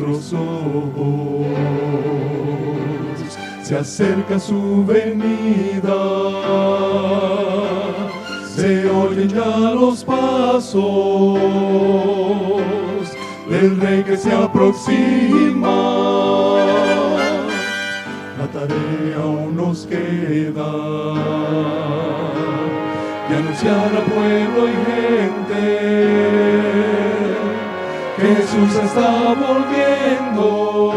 nuestros ojos. Se acerca su venida, se oyen ya los pasos del Rey que se aproxima. La tarea aún nos queda de anunciar a pueblo y gente que Jesús está volviendo,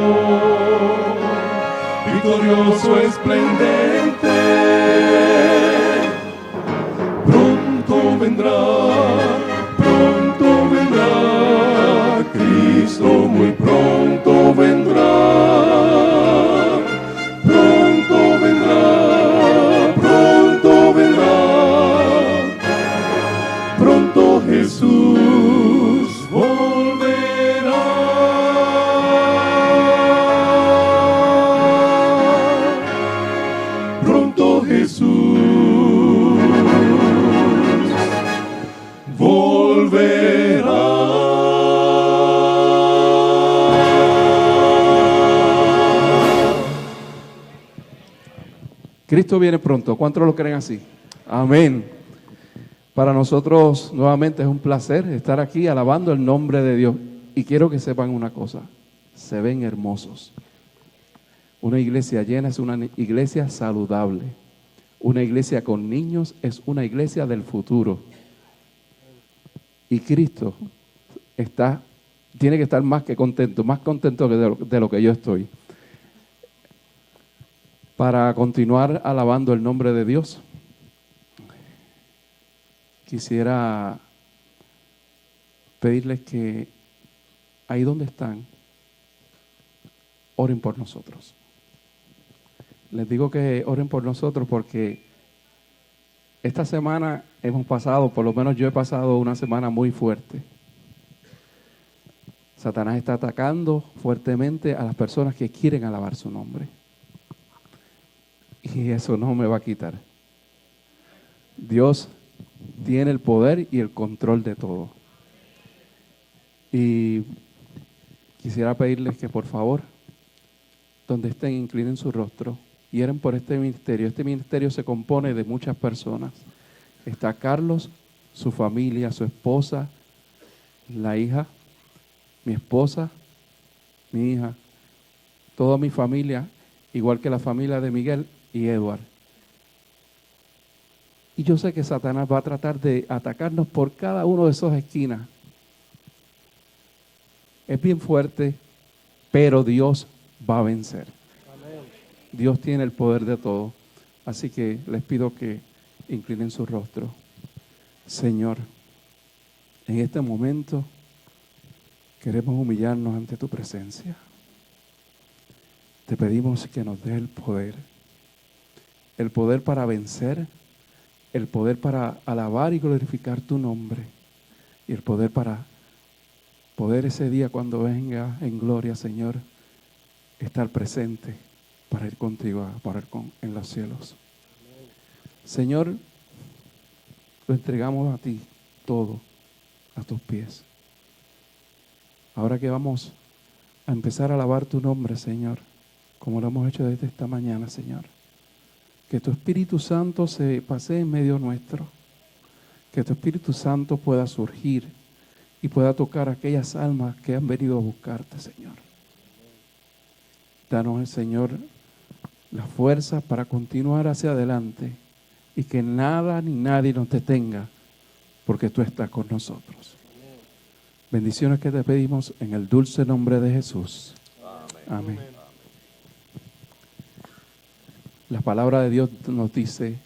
victorioso, esplendente. Pronto vendrá, Cristo muy pronto vendrá. Pronto Jesús volverá. Pronto Jesús volverá. Cristo viene pronto. ¿Cuántos lo creen así? Amén. Para nosotros nuevamente es un placer estar aquí alabando el nombre de Dios. Y quiero que sepan una cosa, se ven hermosos. Una iglesia llena es una iglesia saludable. Una iglesia con niños es una iglesia del futuro. Y Cristo tiene que estar más contento de lo que yo estoy. Para continuar alabando el nombre de Dios, quisiera pedirles que ahí donde están, oren por nosotros. Les digo que oren por nosotros porque esta semana hemos pasado, por lo menos yo he pasado una semana muy fuerte. Satanás está atacando fuertemente a las personas que quieren alabar su nombre. Y eso no me va a quitar. Dios tiene el poder y el control de todo. Y quisiera pedirles que por favor, donde estén, inclinen su rostro y oren por este ministerio. Este ministerio se compone de muchas personas. Está Carlos, su familia, su esposa, la hija, mi esposa, mi hija, toda mi familia, igual que la familia de Miguel y Edward. Y yo sé que Satanás va a tratar de atacarnos por cada uno de esas esquinas. Es bien fuerte, pero Dios va a vencer. Amén. Dios tiene el poder de todo. Así que les pido que inclinen su rostro. Señor, en este momento queremos humillarnos ante tu presencia. Te pedimos que nos des el poder para vencer, el poder para alabar y glorificar tu nombre, y el poder para poder ese día cuando venga en gloria, Señor, estar presente para ir contigo, para ir en los cielos. Señor, lo entregamos a ti todo, a tus pies. Ahora que vamos a empezar a alabar tu nombre, Señor, como lo hemos hecho desde esta mañana, Señor. Que tu Espíritu Santo se pase en medio nuestro. Que tu Espíritu Santo pueda surgir y pueda tocar aquellas almas que han venido a buscarte, Señor. Danos, Señor, la fuerza para continuar hacia adelante y que nada ni nadie nos detenga, porque tú estás con nosotros. Bendiciones que te pedimos en el dulce nombre de Jesús. Amén. Amén. La palabra de Dios nos dice: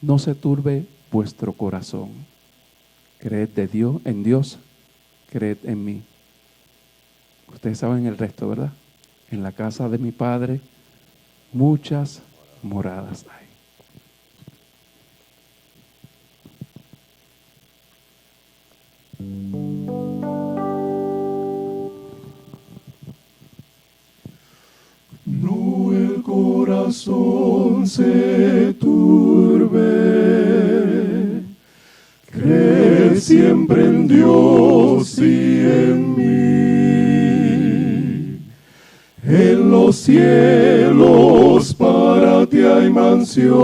no se turbe vuestro corazón. Creed en Dios, creed en mí. Ustedes saben el resto, ¿verdad? En la casa de mi Padre muchas moradas hay. No el corazón se turbe, cree siempre en Dios y en mí. los cielos para ti hay mansiones,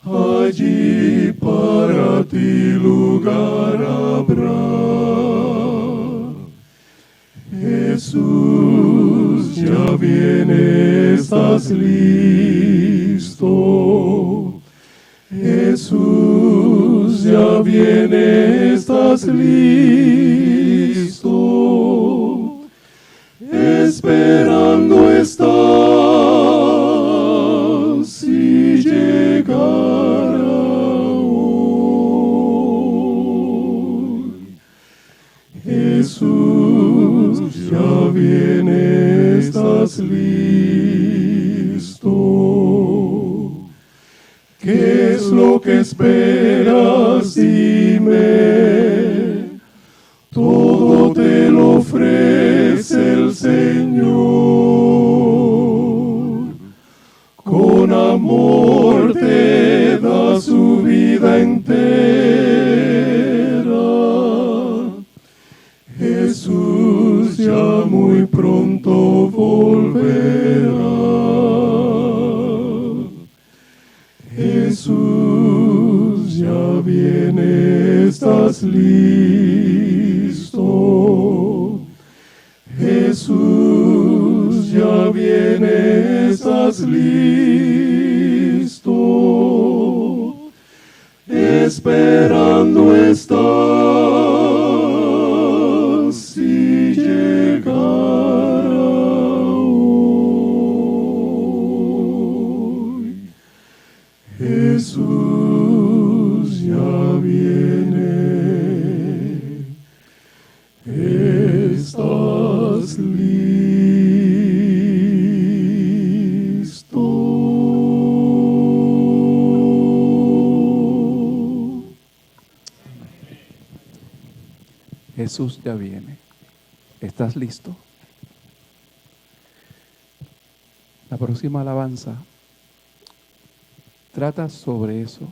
allí para ti lugar habrá. Jesús, ya viene, estás listo. Jesús, ya viene, estás listo. Esperando estás y llegará hoy. Jesús, ya viene, estás listo. ¿Qué es lo que esperas? Dime. Todo te lo ofrece el Señor. Con amor te da su vida entera. Jesús ya muy pronto volverá. Jesús ya viene, estás listo. Jesús ya viene, estás listo. Esperando estás y llegará hoy. Jesús ya viene, estás listo. Jesús ya viene. ¿Estás listo? La próxima alabanza trata sobre eso.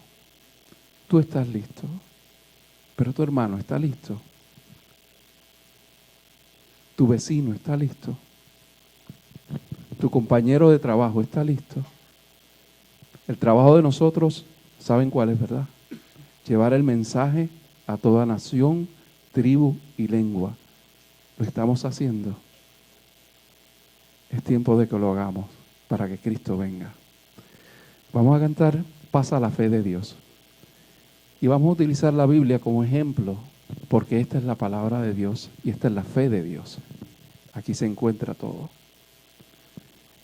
Tú estás listo, pero tu hermano está listo. Tu vecino está listo. Tu compañero de trabajo está listo. El trabajo de nosotros, ¿saben cuál es, verdad? Llevar el mensaje a toda nación, tribu y lengua. Lo estamos haciendo. Es tiempo de que lo hagamos para que Cristo venga. Vamos a cantar Pasa la fe de Dios. Y vamos a utilizar la Biblia como ejemplo, porque esta es la palabra de Dios y esta es la fe de Dios. Aquí se encuentra todo.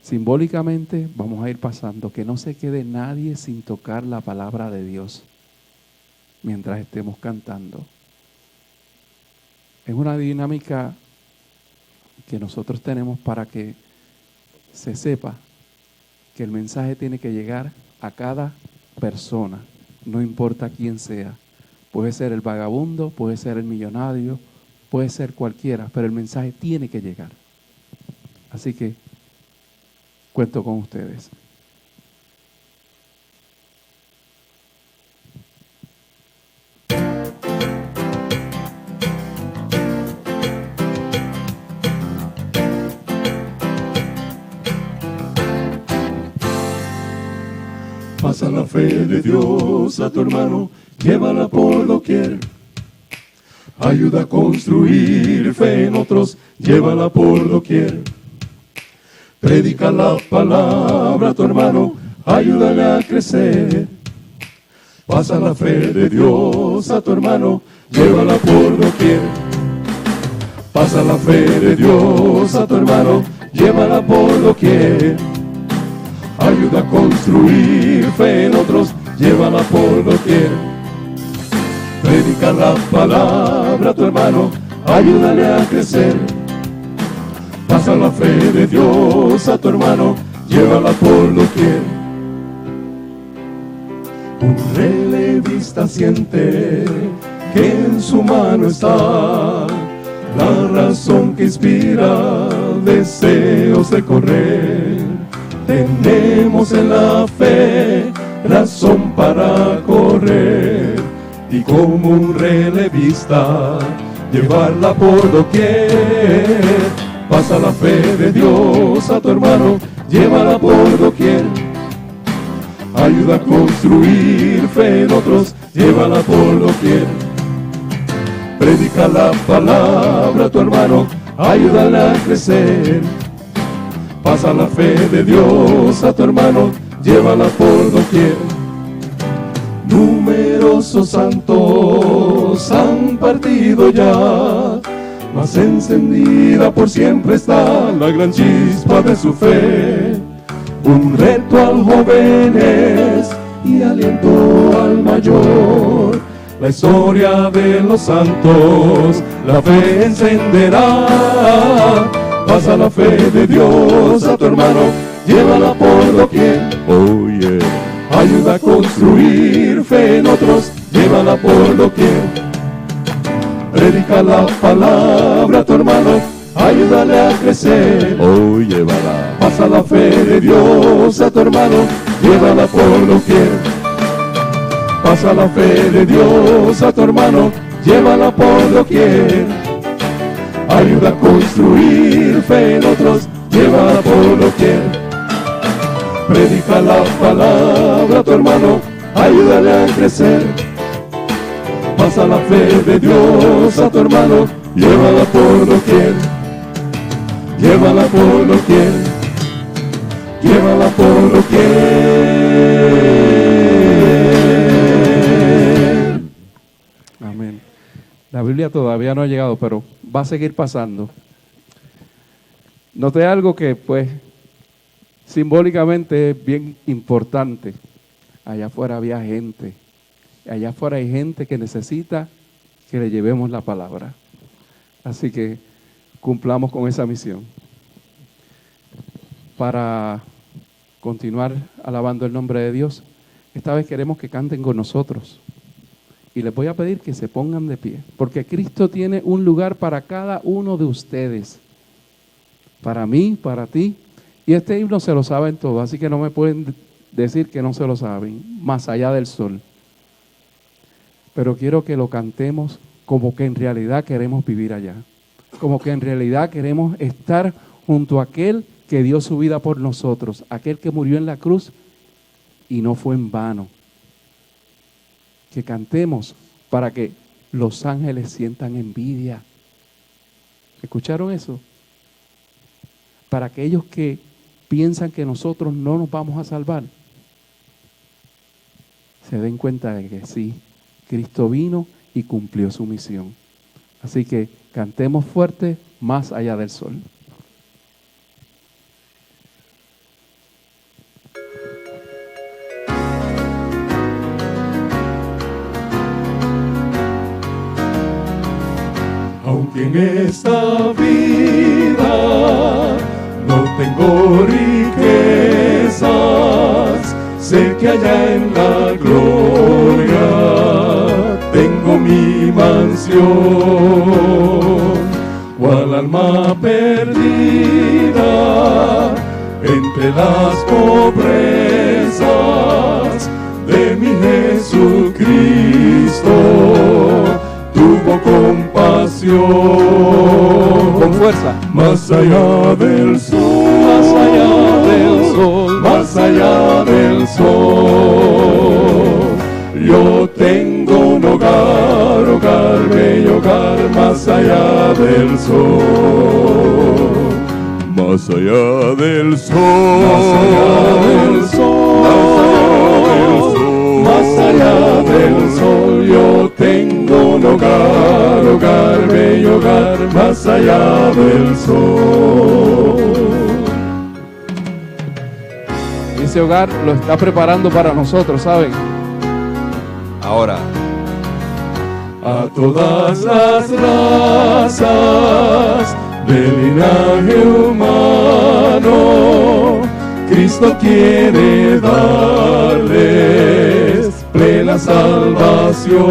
Simbólicamente vamos a ir pasando, que no se quede nadie sin tocar la palabra de Dios mientras estemos cantando. Es una dinámica que nosotros tenemos para que se sepa que el mensaje tiene que llegar a cada persona, no importa quién sea. Puede ser el vagabundo, puede ser el millonario, puede ser cualquiera, pero el mensaje tiene que llegar. Así que cuento con ustedes. Pasa la fe de Dios a tu hermano, llévala por doquier. Ayuda a construir fe en otros, llévala por doquier. Predica la palabra a tu hermano, ayúdale a crecer. Pasa la fe de Dios a tu hermano, llévala por doquier. Pasa la fe de Dios a tu hermano, llévala por doquier. Ayuda a construir fe en otros, llévala por doquier. Predica la palabra a tu hermano, ayúdale a crecer. Pasa la fe de Dios a tu hermano, llévala por doquier. Un relevista siente que en su mano está la razón que inspira deseos de correr. Tenemos en la fe razón para correr, y como un relevista llevarla por doquier. Pasa la fe de Dios a tu hermano, llévala por doquier. Ayuda a construir fe en otros, llévala por doquier. Predica la palabra a tu hermano, ayúdale a crecer. Pasa la fe de Dios a tu hermano, llévala por doquier. Numerosos santos han partido ya, mas encendida por siempre está la gran chispa de su fe. Un reto al jóvenes y aliento al mayor. La historia de los santos, la fe encenderá. Pasa la fe de Dios a tu hermano, llévala por doquier. Oh yeah. Ayuda a construir fe en otros, llévala por doquier. Predica la palabra a tu hermano, ayúdale a crecer. Oh, llévala. Pasa la fe de Dios a tu hermano, llévala por doquier. Pasa la fe de Dios a tu hermano, llévala por doquier. Ayuda a construir fe en otros, llévala por doquier. Predica la palabra a tu hermano, ayúdale a crecer. Pasa la fe de Dios a tu hermano, llévala por doquier. Llévala por doquier. Llévala por doquier. Amén. La Biblia todavía no ha llegado, pero va a seguir pasando. Noté algo que, pues, simbólicamente es bien importante. Allá afuera había gente. Allá afuera hay gente que necesita que le llevemos la palabra. Así que cumplamos con esa misión. Para continuar alabando el nombre de Dios, esta vez queremos que canten con nosotros. Y les voy a pedir que se pongan de pie, porque Cristo tiene un lugar para cada uno de ustedes. Para mí, para ti. Y este himno se lo saben todos, así que no me pueden decir que no se lo saben. Más allá del sol. Pero quiero que lo cantemos como que en realidad queremos vivir allá. Como que en realidad queremos estar junto a aquel que dio su vida por nosotros. Aquel que murió en la cruz y no fue en vano. Que cantemos para que los ángeles sientan envidia. ¿Escucharon eso? Para aquellos que piensan que nosotros no nos vamos a salvar, se den cuenta de que sí, Cristo vino y cumplió su misión. Así que cantemos fuerte, más allá del sol. Aunque en esta vida no tengo riquezas, sé que allá en la gloria tengo mi mansión. Cual alma perdida entre las pobrezas de mi Jesucristo, tuvo compasión. Con fuerza. Más allá del sol, Más allá del sol. más allá del sol, yo tengo un hogar, hogar, bello hogar, más allá del sol. Más allá del sol, más allá del sol, más allá del sol, yo tengo un hogar, hogar, bello hogar, más allá del sol. Ese hogar lo está preparando para nosotros, ¿saben? Ahora, A todas las razas del linaje humano, Cristo quiere darles plena salvación.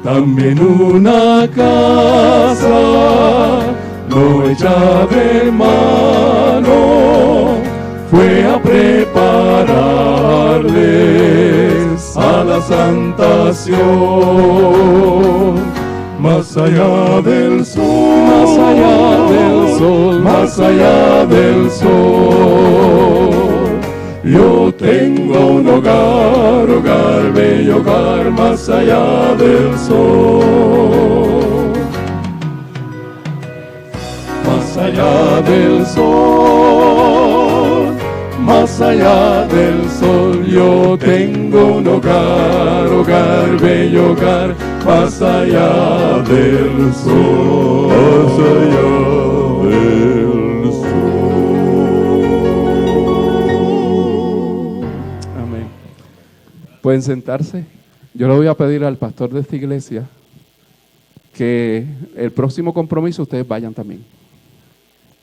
También una casa no hecha de mano fue a prepararles a la santación. más allá del sol, más allá del sol, más allá del sol. Yo tengo un hogar, hogar, bello hogar, más allá del sol. Más allá del sol, más allá del sol. Yo tengo un hogar, hogar, bello hogar, más allá del sol, más allá del sol. Amén. Pueden sentarse. Yo le voy a pedir al pastor de esta iglesia que el próximo compromiso ustedes vayan también,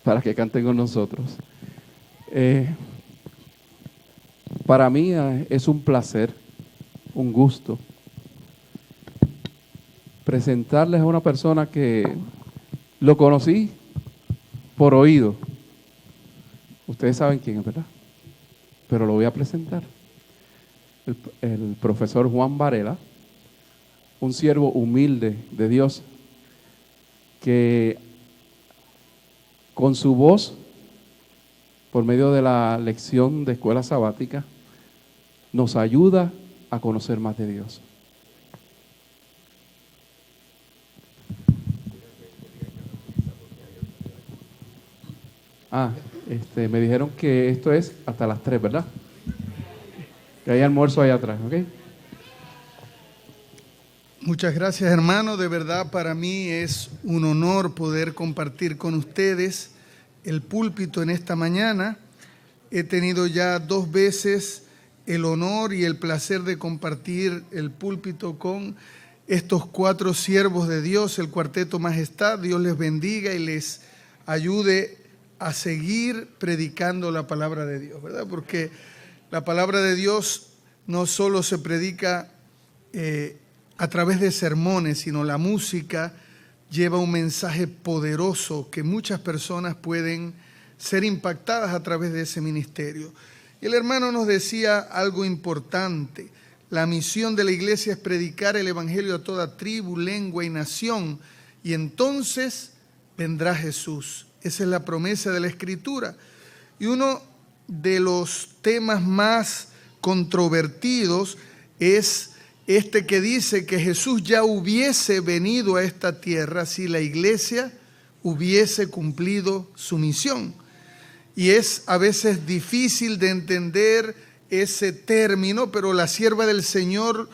para que canten con nosotros. Para mí es un placer, un gusto, presentarles a una persona que lo conocí por oído. Ustedes saben quién es, ¿verdad? Pero lo voy a presentar. El profesor Juan Varela, un siervo humilde de Dios, que con su voz, por medio de la lección de escuela sabática, nos ayuda a conocer más de Dios. Me dijeron que esto es hasta las 3, ¿verdad? Que hay almuerzo allá atrás, ¿ok? Muchas gracias, hermano. De verdad, para mí es un honor poder compartir con ustedes el púlpito en esta mañana. He tenido ya 2 veces el honor y el placer de compartir el púlpito con estos 4 siervos de Dios, el Cuarteto Majestad. Dios les bendiga y les ayude a seguir predicando la palabra de Dios, ¿verdad? Porque la palabra de Dios no solo se predica a través de sermones, sino la música lleva un mensaje poderoso que muchas personas pueden ser impactadas a través de ese ministerio. Y el hermano nos decía algo importante: la misión de la iglesia es predicar el evangelio a toda tribu, lengua y nación, y entonces vendrá Jesús. Esa es la promesa de la Escritura. Y uno de los temas más controvertidos es este que dice que Jesús ya hubiese venido a esta tierra si la iglesia hubiese cumplido su misión. Y es a veces difícil de entender ese término, pero la sierva del Señor,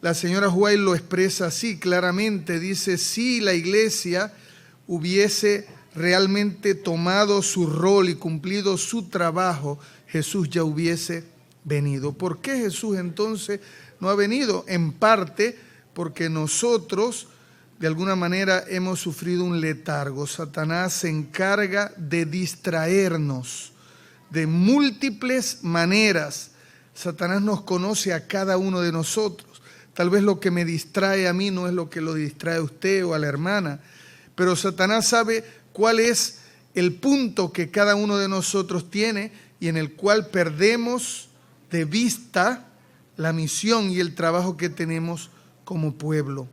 la señora White, lo expresa así claramente. Dice, si la iglesia hubiese realmente tomado su rol y cumplido su trabajo, Jesús ya hubiese venido. ¿Por qué Jesús entonces no ha venido? En parte porque nosotros de alguna manera hemos sufrido un letargo. Satanás se encarga de distraernos de múltiples maneras. Satanás nos conoce a cada uno de nosotros. Tal vez lo que me distrae a mí no es lo que lo distrae a usted o a la hermana, pero Satanás sabe cuál es el punto que cada uno de nosotros tiene y en el cual perdemos de vista la misión y el trabajo que tenemos como pueblo.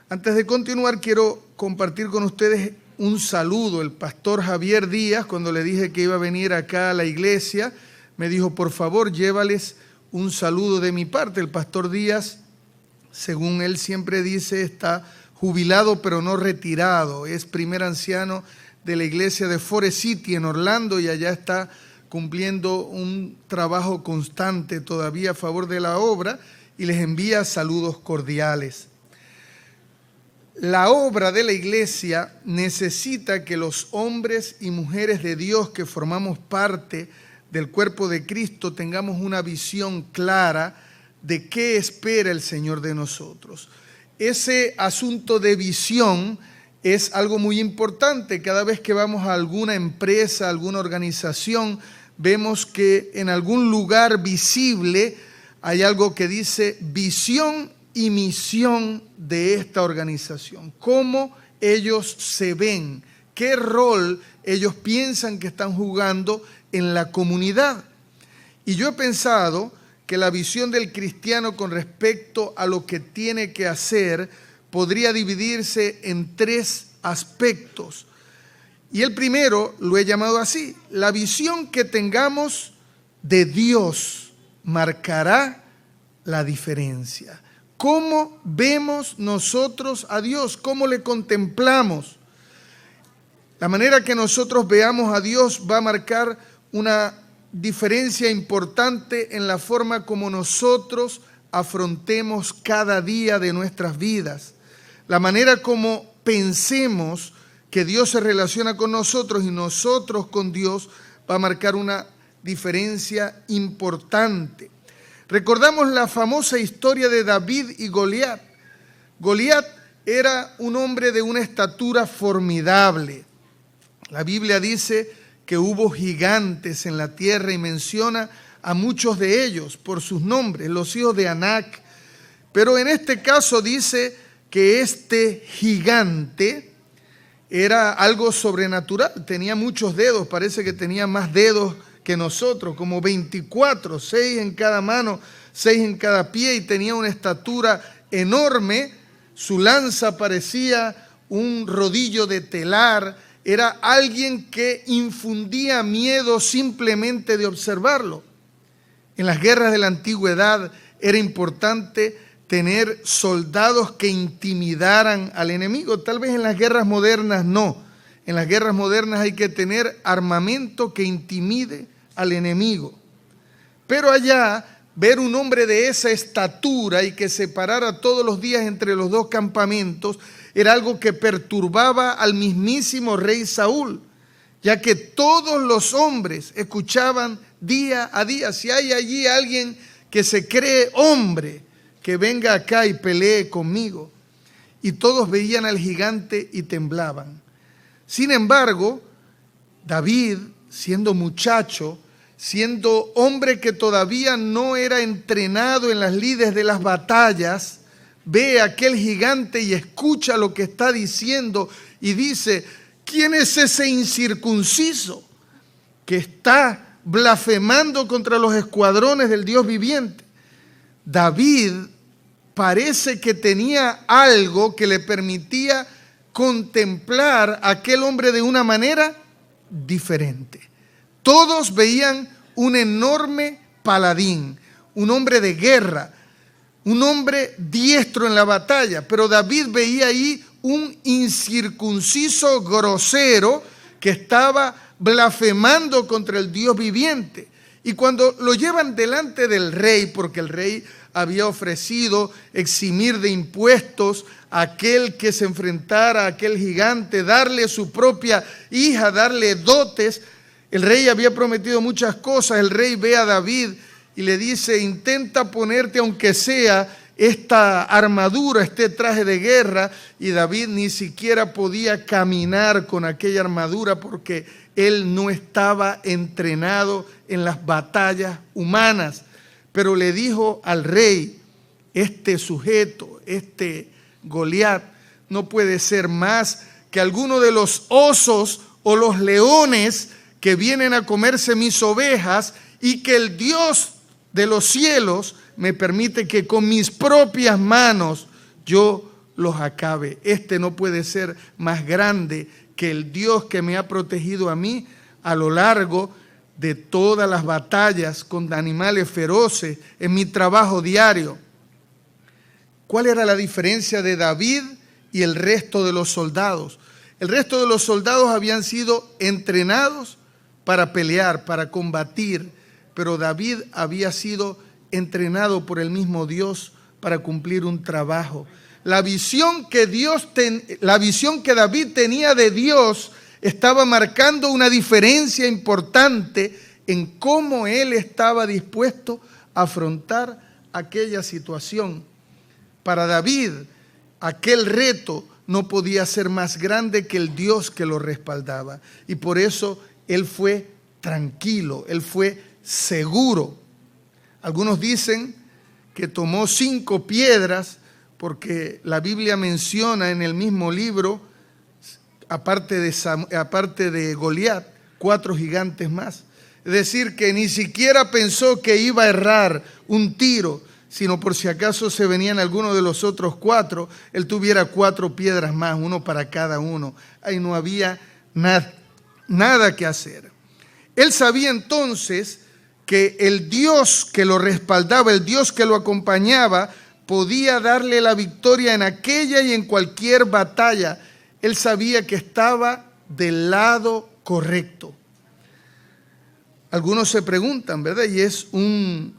Antes de continuar, quiero compartir con ustedes un saludo. El pastor Javier Díaz, cuando le dije que iba a venir acá a la iglesia, me dijo, por favor, llévales un saludo de mi parte. El pastor Díaz, según él siempre dice, está jubilado pero no retirado. Es primer anciano de la iglesia de Forest City en Orlando y allá está cumpliendo un trabajo constante todavía a favor de la obra y les envía saludos cordiales. La obra de la iglesia necesita que los hombres y mujeres de Dios que formamos parte del cuerpo de Cristo tengamos una visión clara de qué espera el Señor de nosotros. Ese asunto de visión es algo muy importante. Cada vez que vamos a alguna empresa, alguna organización, vemos que en algún lugar visible hay algo que dice visión y misión de esta organización. Cómo ellos se ven, qué rol ellos piensan que están jugando en la comunidad. Y yo he pensado que la visión del cristiano con respecto a lo que tiene que hacer podría dividirse en tres aspectos. Y el primero lo he llamado así: la visión que tengamos de Dios marcará la diferencia. ¿Cómo vemos nosotros a Dios? ¿Cómo le contemplamos? La manera que nosotros veamos a Dios va a marcar una diferencia importante en la forma como nosotros afrontemos cada día de nuestras vidas. La manera como pensemos que Dios se relaciona con nosotros y nosotros con Dios va a marcar una diferencia importante. Recordamos la famosa historia de David y Goliat. Goliat era un hombre de una estatura formidable. La Biblia dice que hubo gigantes en la tierra y menciona a muchos de ellos por sus nombres, los hijos de Anac. Pero en este caso dice que este gigante era algo sobrenatural, tenía muchos dedos, parece que tenía más dedos que nosotros, como 24, 6 en cada mano, 6 en cada pie, y tenía una estatura enorme. Su lanza parecía un rodillo de telar. Era alguien que infundía miedo simplemente de observarlo. En las guerras de la antigüedad era importante tener soldados que intimidaran al enemigo. Tal vez en las guerras modernas no. En las guerras modernas hay que tener armamento que intimide al enemigo. Pero allá, ver un hombre de esa estatura y que se parara todos los días entre los dos campamentos era algo que perturbaba al mismísimo rey Saúl, ya que todos los hombres escuchaban día a día: si hay allí alguien que se cree hombre, que venga acá y pelee conmigo. Y todos veían al gigante y temblaban. Sin embargo, David, siendo muchacho, siendo hombre que todavía no era entrenado en las lides de las batallas, ve a aquel gigante y escucha lo que está diciendo y dice: ¿quién es ese incircunciso que está blasfemando contra los escuadrones del Dios viviente? David parece que tenía algo que le permitía contemplar a aquel hombre de una manera diferente. Todos veían un enorme paladín, un hombre de guerra, un hombre diestro en la batalla, pero David veía ahí un incircunciso grosero que estaba blasfemando contra el Dios viviente. Y cuando lo llevan delante del rey, porque el rey había ofrecido eximir de impuestos a aquel que se enfrentara a aquel gigante, darle su propia hija, darle dotes. El rey había prometido muchas cosas. El rey ve a David y le dice: intenta ponerte aunque sea esta armadura, este traje de guerra. Y David ni siquiera podía caminar con aquella armadura porque él no estaba entrenado en las batallas humanas. Pero le dijo al rey: este sujeto, este Goliat, no puede ser más que alguno de los osos o los leones que vienen a comerse mis ovejas, y que el Dios de los cielos me permite que con mis propias manos yo los acabe. Este no puede ser más grande que el Dios que me ha protegido a mí a lo largo de todas las batallas con animales feroces en mi trabajo diario. ¿Cuál era la diferencia de David y el resto de los soldados? El resto de los soldados habían sido entrenados para pelear, para combatir, pero David había sido entrenado por el mismo Dios para cumplir un trabajo. La visión que David tenía de Dios estaba marcando una diferencia importante en cómo él estaba dispuesto a afrontar aquella situación. Para David, aquel reto no podía ser más grande que el Dios que lo respaldaba. Y por eso él fue tranquilo, él fue seguro. Algunos dicen que tomó 5 piedras porque la Biblia menciona en el mismo libro, aparte de Goliat, 4 gigantes más. Es decir, que ni siquiera pensó que iba a errar un tiro, sino por si acaso se venían algunos de los otros 4, él tuviera 4 piedras más, uno para cada uno. Ahí no había nada que hacer. Él sabía entonces que el Dios que lo respaldaba, el Dios que lo acompañaba, podía darle la victoria en aquella y en cualquier batalla. Él sabía que estaba del lado correcto. Algunos se preguntan, ¿verdad? Y es un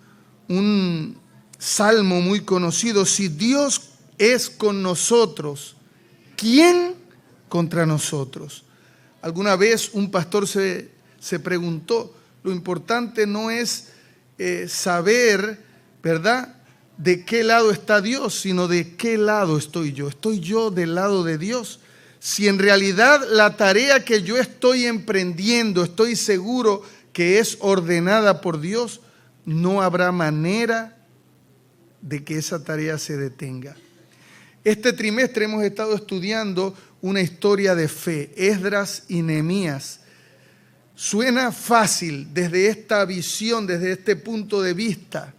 salmo muy conocido. Si Dios es con nosotros, ¿quién contra nosotros? Alguna vez un pastor se preguntó, lo importante no es saber, ¿verdad?, de qué lado está Dios, sino de qué lado estoy yo. ¿Estoy yo del lado de Dios? Si en realidad la tarea que yo estoy emprendiendo, estoy seguro que es ordenada por Dios, no habrá manera de que esa tarea se detenga. Este trimestre hemos estado estudiando una historia de fe, Esdras y Nehemías. Suena fácil desde esta visión, desde este punto de vista,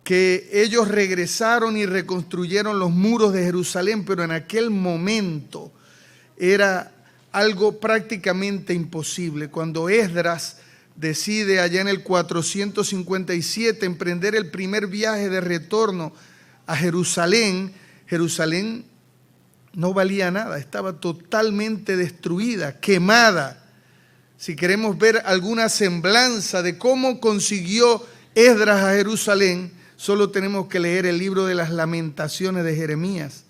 que ellos regresaron y reconstruyeron los muros de Jerusalén, pero en aquel momento era algo prácticamente imposible. Cuando Esdras decide allá en el 457 emprender el primer viaje de retorno a Jerusalén, Jerusalén no valía nada, estaba totalmente destruida, quemada. Si queremos ver alguna semblanza de cómo consiguió Esdras a Jerusalén, solo tenemos que leer el libro de las Lamentaciones de Jeremías.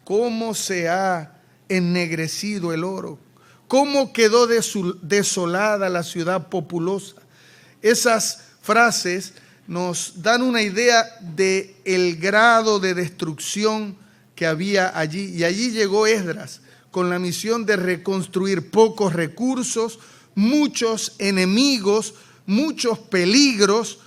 Cómo se ha ennegrecido el oro, cómo quedó desolada la ciudad populosa. Esas frases nos dan una idea del grado de destrucción que había allí. Y allí llegó Esdras con la misión de reconstruir pocos recursos, muchos enemigos, muchos peligros,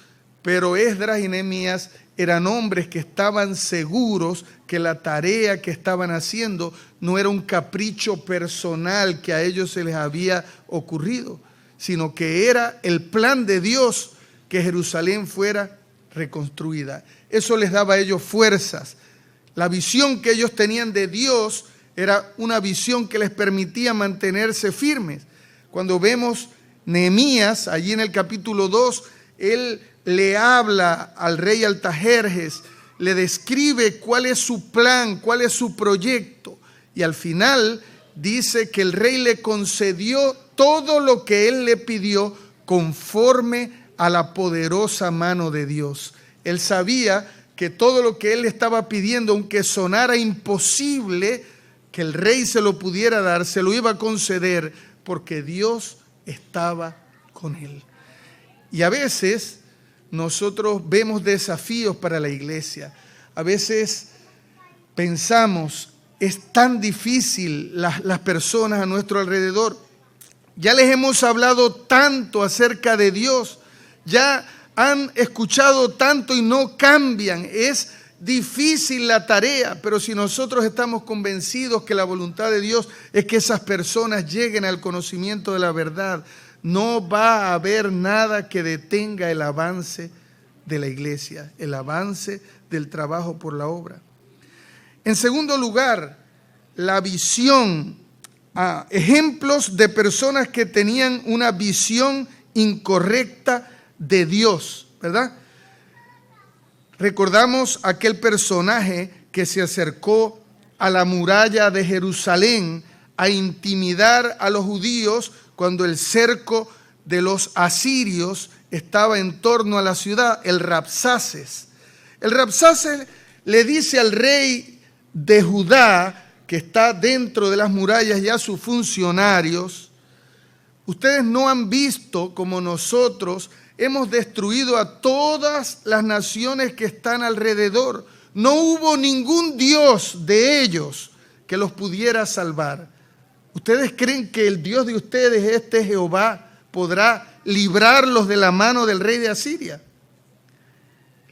pero Esdras y Nehemías eran hombres que estaban seguros que la tarea que estaban haciendo no era un capricho personal que a ellos se les había ocurrido, sino que era el plan de Dios que Jerusalén fuera reconstruida. Eso les daba a ellos fuerzas. La visión que ellos tenían de Dios era una visión que les permitía mantenerse firmes. Cuando vemos Nehemías, allí en el capítulo 2, él le habla al rey Artajerjes, le describe cuál es su plan, cuál es su proyecto. Y al final dice que el rey le concedió todo lo que él le pidió conforme a la poderosa mano de Dios. Él sabía que todo lo que él le estaba pidiendo, aunque sonara imposible que el rey se lo pudiera dar, se lo iba a conceder porque Dios estaba con él. Y a veces nosotros vemos desafíos para la iglesia. A veces pensamos, es tan difícil las personas a nuestro alrededor. Ya les hemos hablado tanto acerca de Dios. Ya han escuchado tanto y no cambian. Es difícil la tarea, pero si nosotros estamos convencidos que la voluntad de Dios es que esas personas lleguen al conocimiento de la verdad, no va a haber nada que detenga el avance de la iglesia, el avance del trabajo por la obra. En segundo lugar, la visión. Ejemplos de personas que tenían una visión incorrecta de Dios, ¿verdad? Recordamos aquel personaje que se acercó a la muralla de Jerusalén a intimidar a los judíos cuando el cerco de los asirios estaba en torno a la ciudad, el Rabsaces. El Rabsaces le dice al rey de Judá, que está dentro de las murallas, ya sus funcionarios: ustedes no han visto como nosotros hemos destruido a todas las naciones que están alrededor. No hubo ningún Dios de ellos que los pudiera salvar. ¿Ustedes creen que el Dios de ustedes, este Jehová, podrá librarlos de la mano del rey de Asiria?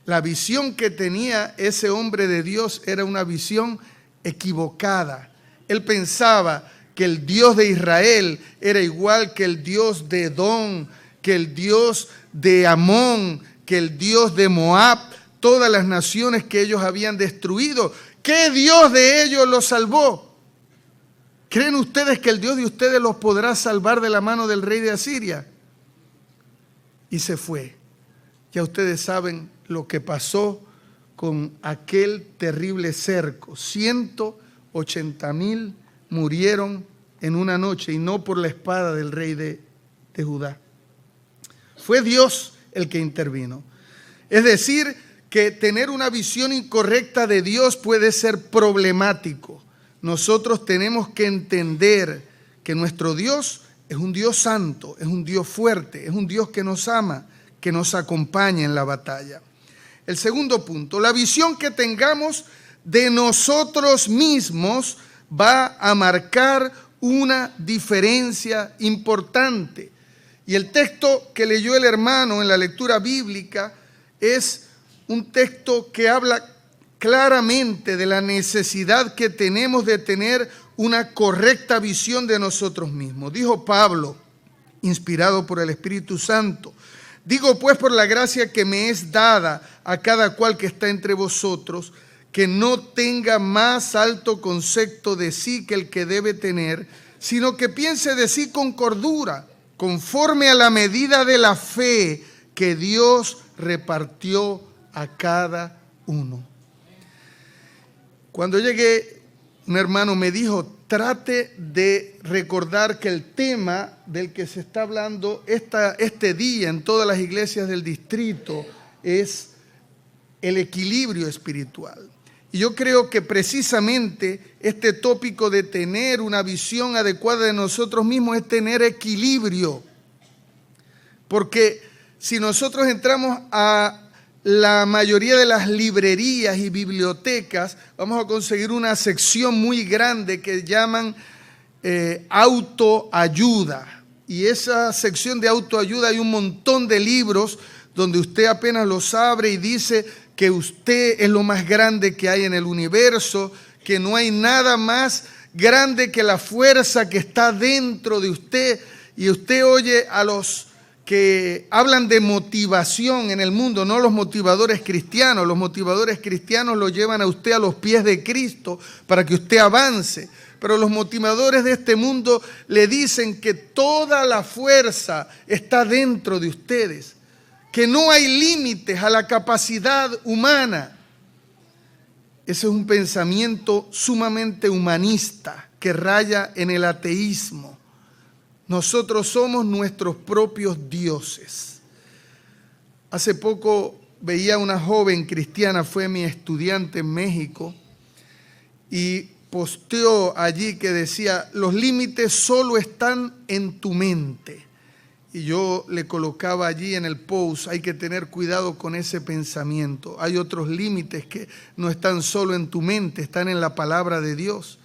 La visión que tenía ese hombre de Dios era una visión equivocada. Él pensaba que el Dios de Israel era igual que el Dios de Edom, que el Dios de Amón, que el Dios de Moab. todas las naciones que ellos habían destruido. ¿Qué Dios de ellos los salvó? ¿Creen ustedes que el Dios de ustedes los podrá salvar de la mano del rey de Asiria? Y se fue. Ya ustedes saben lo que pasó con aquel terrible cerco. 180,000 murieron en una noche, y no por la espada del rey de Judá. Fue Dios el que intervino. Es decir, que tener una visión incorrecta de Dios puede ser problemático. Nosotros tenemos que entender que nuestro Dios es un Dios santo, es un Dios fuerte, es un Dios que nos ama, que nos acompaña en la batalla. El segundo punto, la visión que tengamos de nosotros mismos va a marcar una diferencia importante. Y el texto que leyó el hermano en la lectura bíblica es un texto que habla claramente de la necesidad que tenemos de tener una correcta visión de nosotros mismos. Dijo Pablo, inspirado por el Espíritu Santo: digo pues por la gracia que me es dada a cada cual que está entre vosotros, que no tenga más alto concepto de sí que el que debe tener, sino que piense de sí con cordura, conforme a la medida de la fe que Dios repartió a cada uno. Cuando llegué, un hermano me dijo: trate de recordar que el tema del que se está hablando este día en todas las iglesias del distrito es el equilibrio espiritual. Y yo creo que precisamente este tópico de tener una visión adecuada de nosotros mismos es tener equilibrio. Porque si nosotros entramos a la mayoría de las librerías y bibliotecas, vamos a conseguir una sección muy grande que llaman autoayuda. Y esa sección de autoayuda hay un montón de libros donde usted apenas los abre y dice que usted es lo más grande que hay en el universo, que no hay nada más grande que la fuerza que está dentro de usted. Y usted oye a los que hablan de motivación en el mundo, no los motivadores cristianos. Los motivadores cristianos lo llevan a usted a los pies de Cristo para que usted avance. Pero los motivadores de este mundo le dicen que toda la fuerza está dentro de ustedes, que no hay límites a la capacidad humana. Ese es un pensamiento sumamente humanista que raya en el ateísmo. Nosotros somos nuestros propios dioses. Hace poco veía una joven cristiana, fue mi estudiante en México, y posteó allí que decía: los límites solo están en tu mente. Y yo le colocaba allí en el post: hay que tener cuidado con ese pensamiento. Hay otros límites que no están solo en tu mente, están en la palabra de Dios.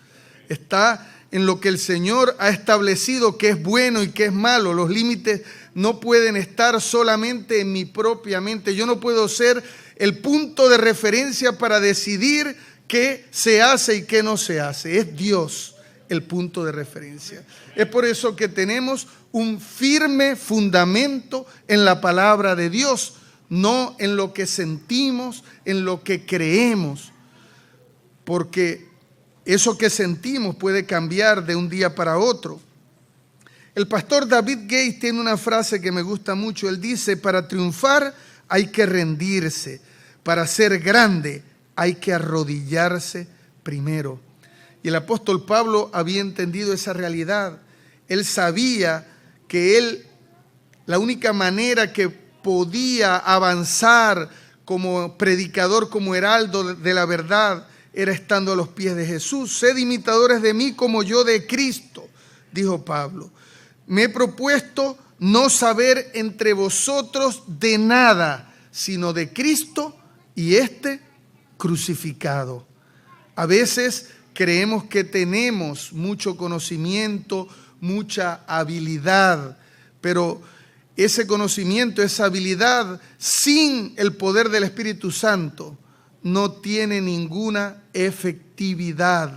Está en lo que el Señor ha establecido que es bueno y que es malo. Los límites no pueden estar solamente en mi propia mente. Yo no puedo ser el punto de referencia para decidir qué se hace y qué no se hace. Es Dios el punto de referencia. Es por eso que tenemos un firme fundamento en la palabra de Dios, no en lo que sentimos, en lo que creemos, porque eso que sentimos puede cambiar de un día para otro. El pastor David Gates tiene una frase que me gusta mucho. Él dice: para triunfar hay que rendirse, para ser grande hay que arrodillarse primero. Y el apóstol Pablo había entendido esa realidad. Él sabía que la única manera que podía avanzar como predicador, como heraldo de la verdad, era estando a los pies de Jesús. Sed imitadores de mí como yo de Cristo, dijo Pablo. Me he propuesto no saber entre vosotros de nada, sino de Cristo y este crucificado. A veces creemos que tenemos mucho conocimiento, mucha habilidad, pero ese conocimiento, esa habilidad, sin el poder del Espíritu Santo, no tiene ninguna efectividad,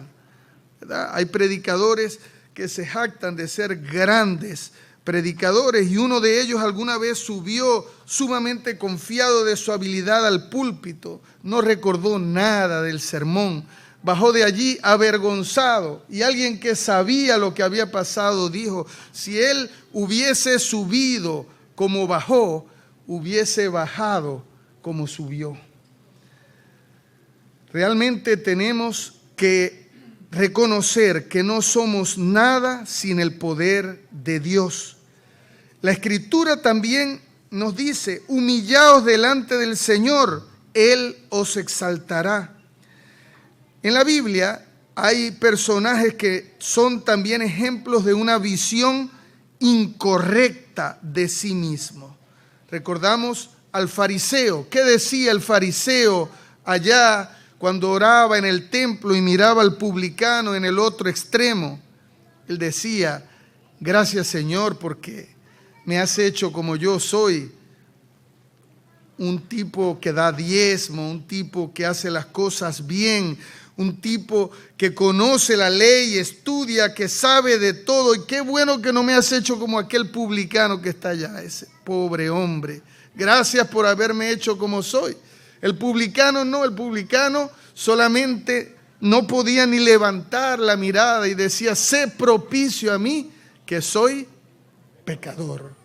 ¿verdad? Hay predicadores que se jactan de ser grandes predicadores, y uno de ellos alguna vez subió sumamente confiado de su habilidad al púlpito. No recordó nada del sermón. Bajó de allí avergonzado, y alguien que sabía lo que había pasado dijo: si él hubiese subido como bajó, hubiese bajado como subió. Realmente tenemos que reconocer que no somos nada sin el poder de Dios. La Escritura también nos dice: humillaos delante del Señor, Él os exaltará. En la Biblia hay personajes que son también ejemplos de una visión incorrecta de sí mismo. Recordamos al fariseo. ¿Qué decía el fariseo allá cuando oraba en el templo y miraba al publicano en el otro extremo? Él decía: gracias, Señor, porque me has hecho como yo soy, un tipo que da diezmo, un tipo que hace las cosas bien, un tipo que conoce la ley, estudia, que sabe de todo. Y qué bueno que no me has hecho como aquel publicano que está allá, ese pobre hombre. Gracias por haberme hecho como soy. El publicano no, el publicano solamente no podía ni levantar la mirada y decía: sé propicio a mí, que soy pecador.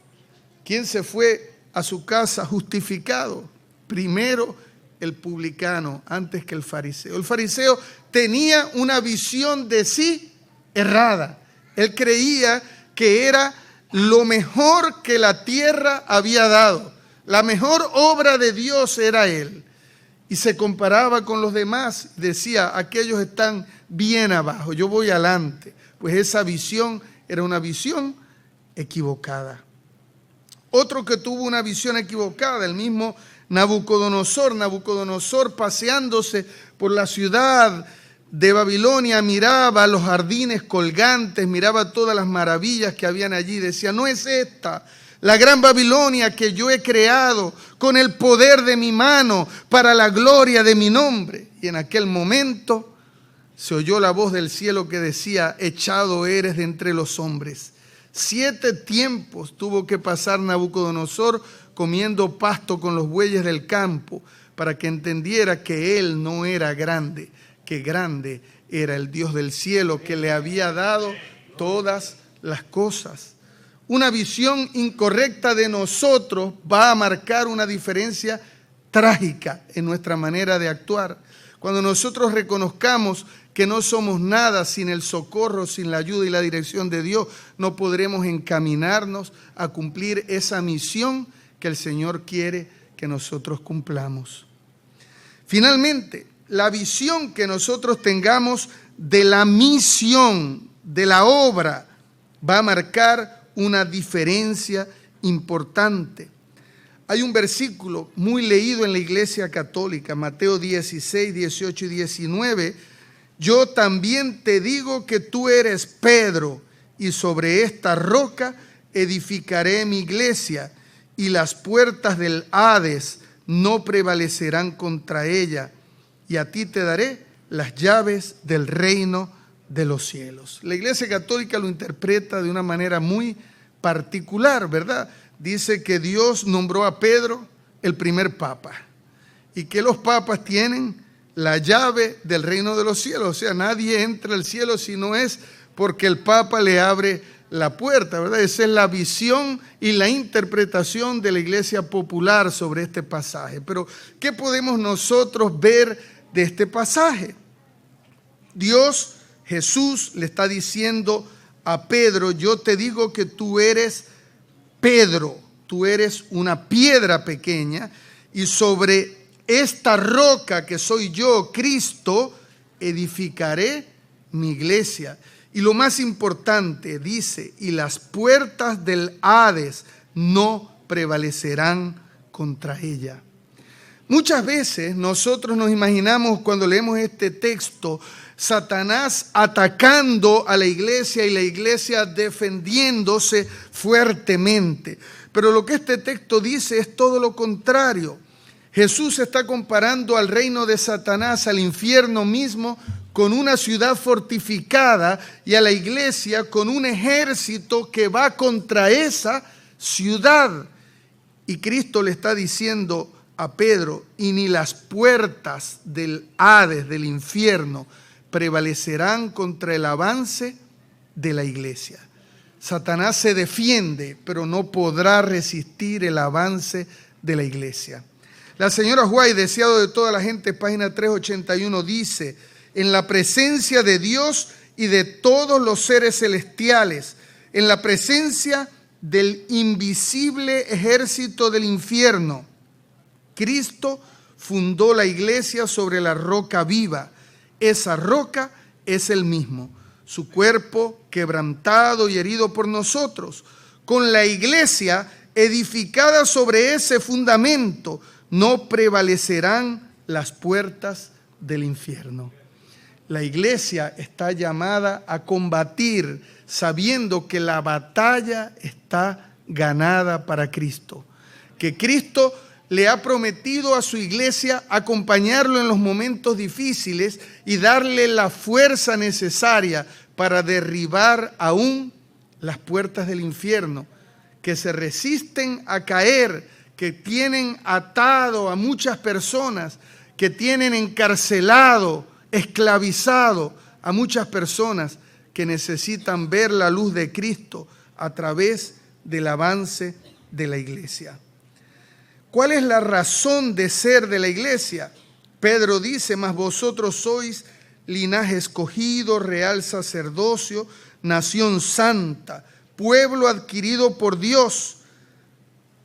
¿Quién se fue a su casa justificado? Primero el publicano, antes que el fariseo. El fariseo tenía una visión de sí errada. Él creía que era lo mejor que la tierra había dado. La mejor obra de Dios era él. Y se comparaba con los demás. Decía: aquellos están bien abajo, yo voy adelante. Pues esa visión era una visión equivocada. Otro que tuvo una visión equivocada, el mismo Nabucodonosor. Nabucodonosor, paseándose por la ciudad de Babilonia, miraba los jardines colgantes, miraba todas las maravillas que habían allí. Decía: ¿no es esta la gran Babilonia que yo he creado con el poder de mi mano para la gloria de mi nombre? Y en aquel momento se oyó la voz del cielo que decía: echado eres de entre los hombres. 7 tiempos tuvo que pasar Nabucodonosor comiendo pasto con los bueyes del campo para que entendiera que él no era grande, que grande era el Dios del cielo que le había dado todas las cosas. Una visión incorrecta de nosotros va a marcar una diferencia trágica en nuestra manera de actuar. Cuando nosotros reconozcamos que no somos nada sin el socorro, sin la ayuda y la dirección de Dios, no podremos encaminarnos a cumplir esa misión que el Señor quiere que nosotros cumplamos. Finalmente, la visión que nosotros tengamos de la misión, de la obra, va a marcar una diferencia importante. Hay un versículo muy leído en la Iglesia Católica, Mateo 16, 18 y 19. Yo también te digo que tú eres Pedro, y sobre esta roca edificaré mi iglesia, y las puertas del Hades no prevalecerán contra ella, y a ti te daré las llaves del reino de los cielos. La Iglesia Católica lo interpreta de una manera muy particular, ¿verdad? Dice que Dios nombró a Pedro el primer papa y que los papas tienen la llave del reino de los cielos. O sea, nadie entra al cielo si no es porque el papa le abre la puerta, ¿verdad? Esa es la visión y la interpretación de la Iglesia popular sobre este pasaje. Pero, ¿qué podemos nosotros ver de este pasaje? Dios, Jesús, le está diciendo a Pedro: yo te digo que tú eres Pedro, tú eres una piedra pequeña, y sobre esta roca que soy yo, Cristo, edificaré mi iglesia. Y lo más importante, dice: y las puertas del Hades no prevalecerán contra ella. Muchas veces nosotros nos imaginamos, cuando leemos este texto, Satanás atacando a la iglesia y la iglesia defendiéndose fuertemente. Pero lo que este texto dice es todo lo contrario. Jesús está comparando al reino de Satanás, al infierno mismo, con una ciudad fortificada y a la iglesia con un ejército que va contra esa ciudad. Y Cristo le está diciendo a Pedro, y ni las puertas del Hades, del infierno, prevalecerán contra el avance de la iglesia. Satanás se defiende, pero no podrá resistir el avance de la iglesia. La señora White, deseado de toda la gente, página 381, dice: en la presencia de Dios y de todos los seres celestiales, en la presencia del invisible ejército del infierno, Cristo fundó la iglesia sobre la roca viva. Esa roca es Él mismo, su cuerpo quebrantado y herido por nosotros. Con la iglesia edificada sobre ese fundamento, no prevalecerán las puertas del infierno. La iglesia está llamada a combatir sabiendo que la batalla está ganada para Cristo, que Cristo le ha prometido a su iglesia acompañarlo en los momentos difíciles y darle la fuerza necesaria para derribar aún las puertas del infierno, que se resisten a caer, que tienen atado a muchas personas, que tienen encarcelado, esclavizado a muchas personas que necesitan ver la luz de Cristo a través del avance de la iglesia. ¿Cuál es la razón de ser de la iglesia? Pedro dice: mas vosotros sois linaje escogido, real sacerdocio, nación santa, pueblo adquirido por Dios,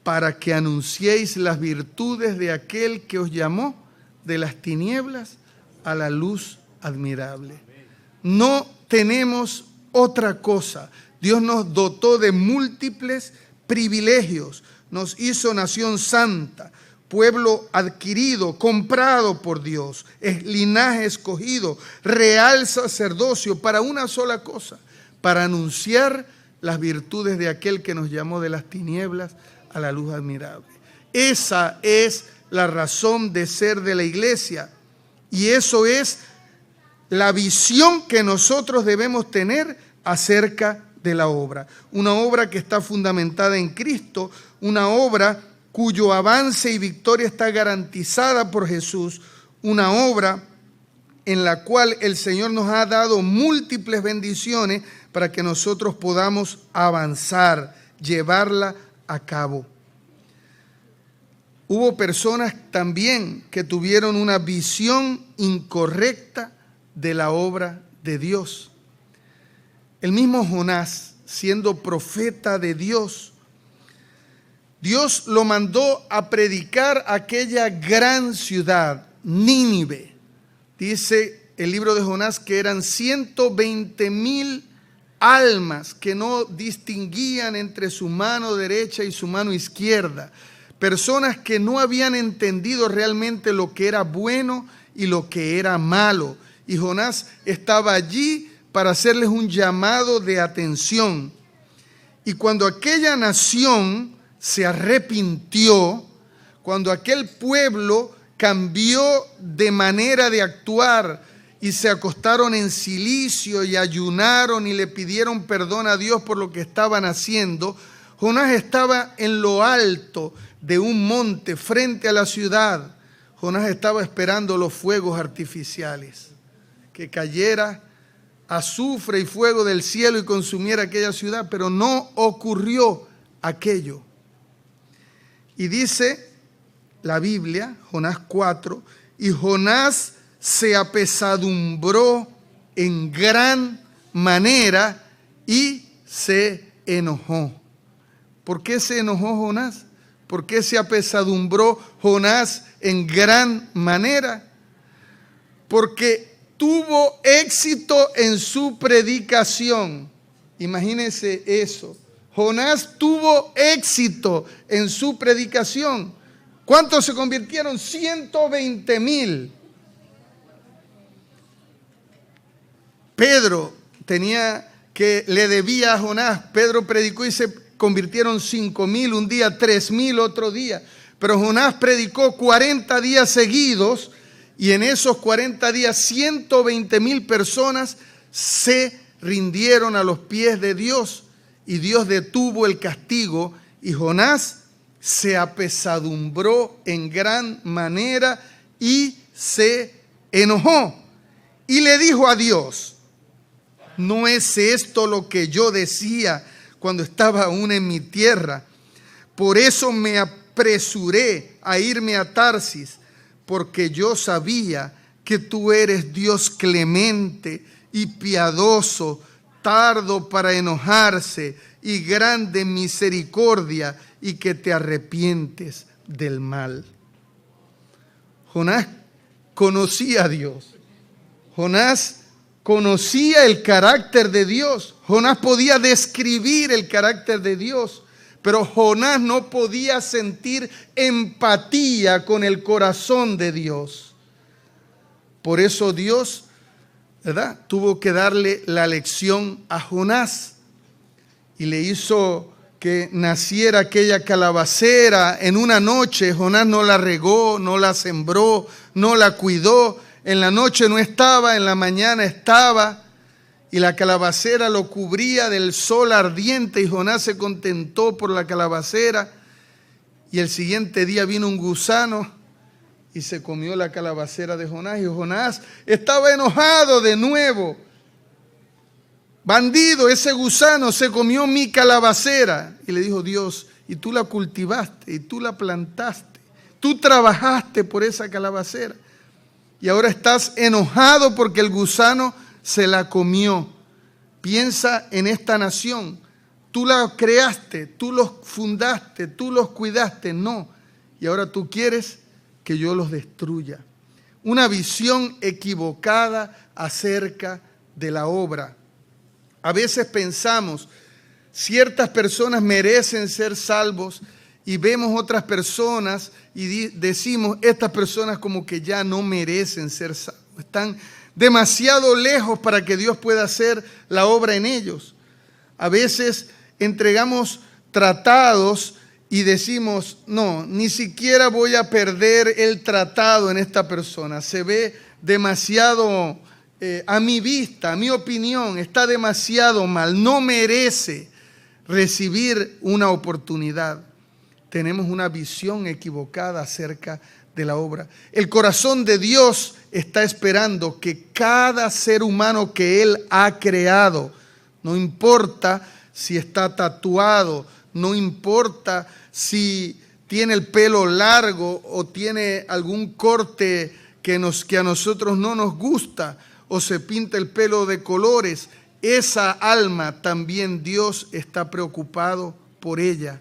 para que anunciéis las virtudes de aquel que os llamó de las tinieblas a la luz admirable. No tenemos otra cosa. Dios nos dotó de múltiples privilegios. Nos hizo nación santa, pueblo adquirido, comprado por Dios, es linaje escogido, real sacerdocio, para una sola cosa: para anunciar las virtudes de aquel que nos llamó de las tinieblas a la luz admirable. Esa es la razón de ser de la iglesia, y eso es la visión que nosotros debemos tener acerca de la obra. Una obra que está fundamentada en Cristo, una obra cuyo avance y victoria está garantizada por Jesús, una obra en la cual el Señor nos ha dado múltiples bendiciones para que nosotros podamos avanzar, llevarla a cabo. Hubo personas también que tuvieron una visión incorrecta de la obra de Dios. El mismo Jonás, siendo profeta de Dios, Dios lo mandó a predicar a aquella gran ciudad, Nínive. Dice el libro de Jonás que eran 120,000 almas que no distinguían entre su mano derecha y su mano izquierda. Personas que no habían entendido realmente lo que era bueno y lo que era malo. Y Jonás estaba allí para hacerles un llamado de atención. Y cuando aquella nación se arrepintió, cuando aquel pueblo cambió de manera de actuar y se acostaron en cilicio y ayunaron y le pidieron perdón a Dios por lo que estaban haciendo, Jonás estaba en lo alto de un monte frente a la ciudad. Jonás estaba esperando los fuegos artificiales, que cayera azufre y fuego del cielo y consumiera aquella ciudad, pero no ocurrió aquello. Y dice la Biblia, Jonás 4, y Jonás se apesadumbró en gran manera y se enojó. ¿Por qué se enojó Jonás? ¿Por qué se apesadumbró Jonás en gran manera? Porque tuvo éxito en su predicación. Imagínense eso. Jonás tuvo éxito en su predicación. ¿Cuántos se convirtieron? 120,000. Pedro le debía a Jonás. Pedro predicó y se convirtieron 5,000 un día, 3,000 otro día. Pero Jonás predicó 40 días seguidos Y en esos 40 días, 120,000 personas se rindieron a los pies de Dios. Y Dios detuvo el castigo y Jonás se apesadumbró en gran manera y se enojó. Y le dijo a Dios: ¿no es esto lo que yo decía cuando estaba aún en mi tierra? Por eso me apresuré a irme a Tarsis, porque yo sabía que tú eres Dios clemente y piadoso, tardo para enojarse y grande en misericordia, y que te arrepientes del mal. Jonás conocía a Dios. Jonás conocía el carácter de Dios. Jonás podía describir el carácter de Dios, pero Jonás no podía sentir empatía con el corazón de Dios. Por eso Dios, ¿verdad?, tuvo que darle la lección a Jonás y le hizo que naciera aquella calabacera en una noche. Jonás no la regó, no la sembró, no la cuidó. En la noche no estaba, en la mañana estaba, y la calabacera lo cubría del sol ardiente, y Jonás se contentó por la calabacera. Y el siguiente día vino un gusano y se comió la calabacera de Jonás, y Jonás estaba enojado de nuevo. Bandido, ese gusano se comió mi calabacera. Y le dijo: Dios, y tú la cultivaste, y tú la plantaste, tú trabajaste por esa calabacera, y ahora estás enojado porque el gusano se la comió. Piensa en esta nación. Tú la creaste, tú los fundaste, tú los cuidaste. No, y ahora tú quieres que yo los destruya. Una visión equivocada acerca de la obra. A veces pensamos, ciertas personas merecen ser salvos, y vemos otras personas y decimos, estas personas como que ya no merecen ser salvos. Están demasiado lejos para que Dios pueda hacer la obra en ellos. A veces entregamos tratados y decimos, no, ni siquiera voy a perder el tratado en esta persona. Se ve demasiado, a mi vista, a mi opinión, está demasiado mal. No merece recibir una oportunidad. Tenemos una visión equivocada acerca de la obra. El corazón de Dios está esperando que cada ser humano que Él ha creado, no importa si está tatuado, no importa si tiene el pelo largo o tiene algún corte que a nosotros no nos gusta, o se pinta el pelo de colores, esa alma también Dios está preocupado por ella,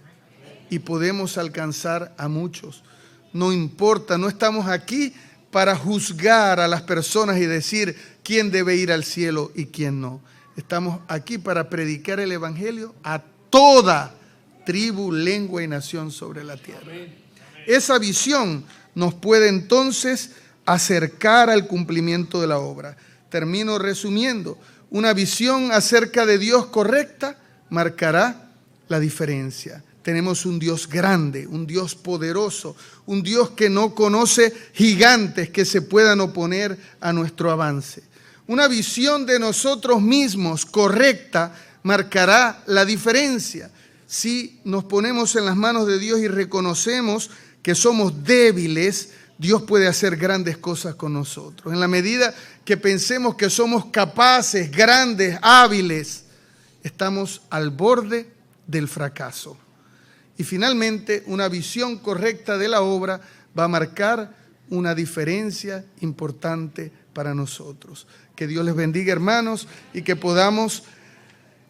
y podemos alcanzar a muchos. No importa, no estamos aquí para juzgar a las personas y decir quién debe ir al cielo y quién no. Estamos aquí para predicar el evangelio a toda tribu, lengua y nación sobre la tierra. Esa visión nos puede entonces acercar al cumplimiento de la obra. Termino resumiendo. Una visión acerca de Dios correcta marcará la diferencia. Tenemos un Dios grande, un Dios poderoso, un Dios que no conoce gigantes que se puedan oponer a nuestro avance. Una visión de nosotros mismos correcta marcará la diferencia. Si nos ponemos en las manos de Dios y reconocemos que somos débiles, Dios puede hacer grandes cosas con nosotros. En la medida que pensemos que somos capaces, grandes, hábiles, estamos al borde del fracaso. Y finalmente, una visión correcta de la obra va a marcar una diferencia importante para nosotros. Que Dios les bendiga, hermanos, y que podamos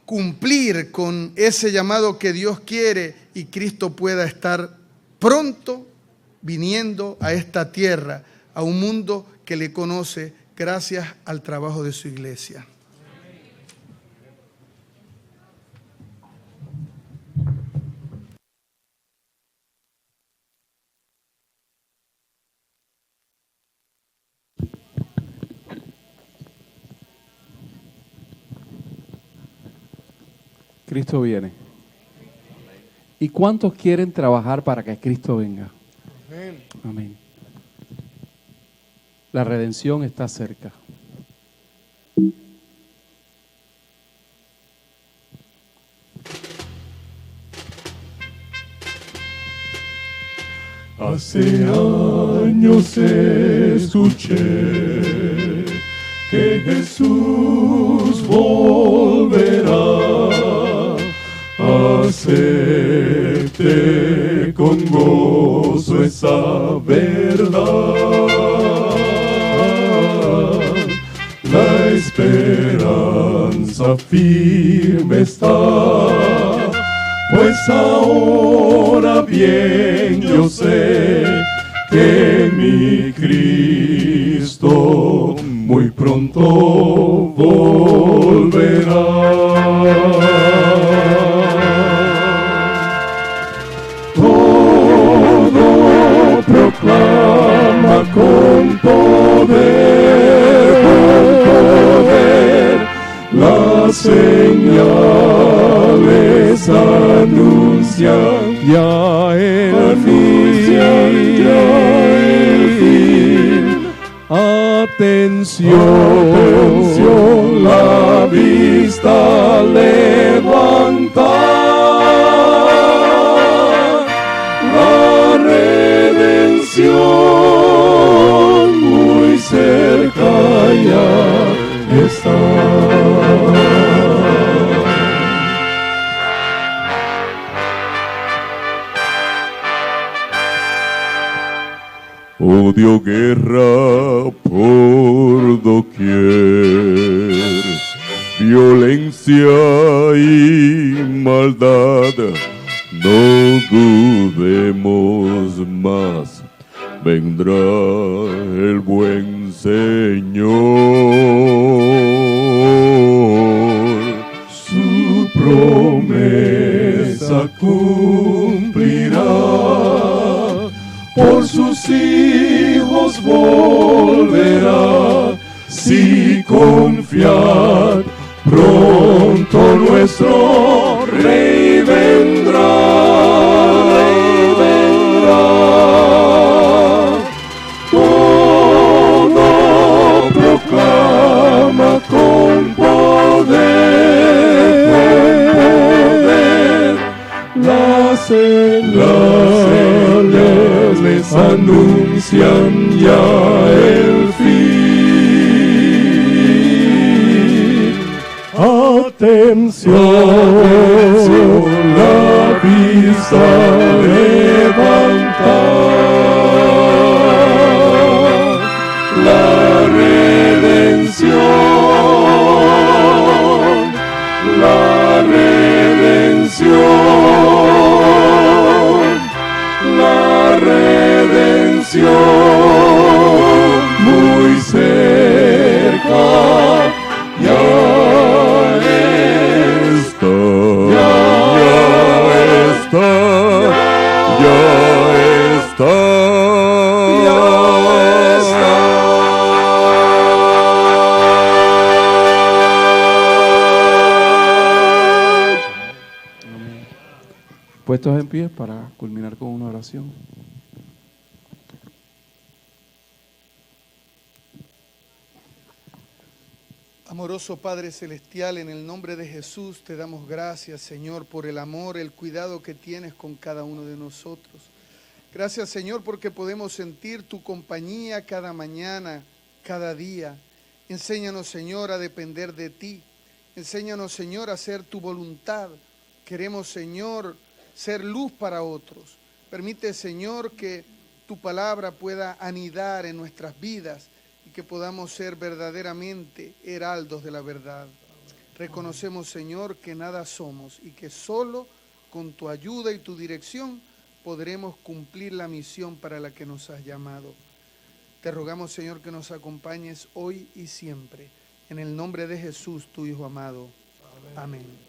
cumplir con ese llamado que Dios quiere, y Cristo pueda estar pronto viniendo a esta tierra, a un mundo que le conoce gracias al trabajo de su iglesia. Cristo viene. ¿Y cuántos quieren trabajar para que Cristo venga? Amén. La redención está cerca. Hace años escuché que Jesús volverá. Acepte con gozo esa verdad. La esperanza firme está, pues ahora bien yo sé que mi Cristo muy pronto volverá. Todo proclama con poder, las señales anuncian ya el fin. Atención, la vista levanta, la redención muy cerca ya está. Odio, guerra por doquier, violencia y maldad, no dudemos más, vendrá el buen Señor. Su promesa cumplirá, por sus hijos volverá. Si confiad, pronto nuestro Rey vendrá, Todo proclama con poder, las señales anuncian ya el fin. Atención, la vista levanta, la redención, la redención, la redención muy cerca ya está, Puestos en pie para culminar con una oración. Amoroso Padre Celestial, en el nombre de Jesús te damos gracias, Señor, por el amor, el cuidado que tienes con cada uno de nosotros. Gracias, Señor, porque podemos sentir tu compañía cada mañana, cada día. Enséñanos, Señor, a depender de ti. Enséñanos, Señor, a hacer tu voluntad. Queremos, Señor, ser luz para otros. Permite, Señor, que tu palabra pueda anidar en nuestras vidas y que podamos ser verdaderamente heraldos de la verdad. Reconocemos, Señor, que nada somos y que solo con tu ayuda y tu dirección podremos cumplir la misión para la que nos has llamado. Te rogamos, Señor, que nos acompañes hoy y siempre. En el nombre de Jesús, tu Hijo amado. Amén.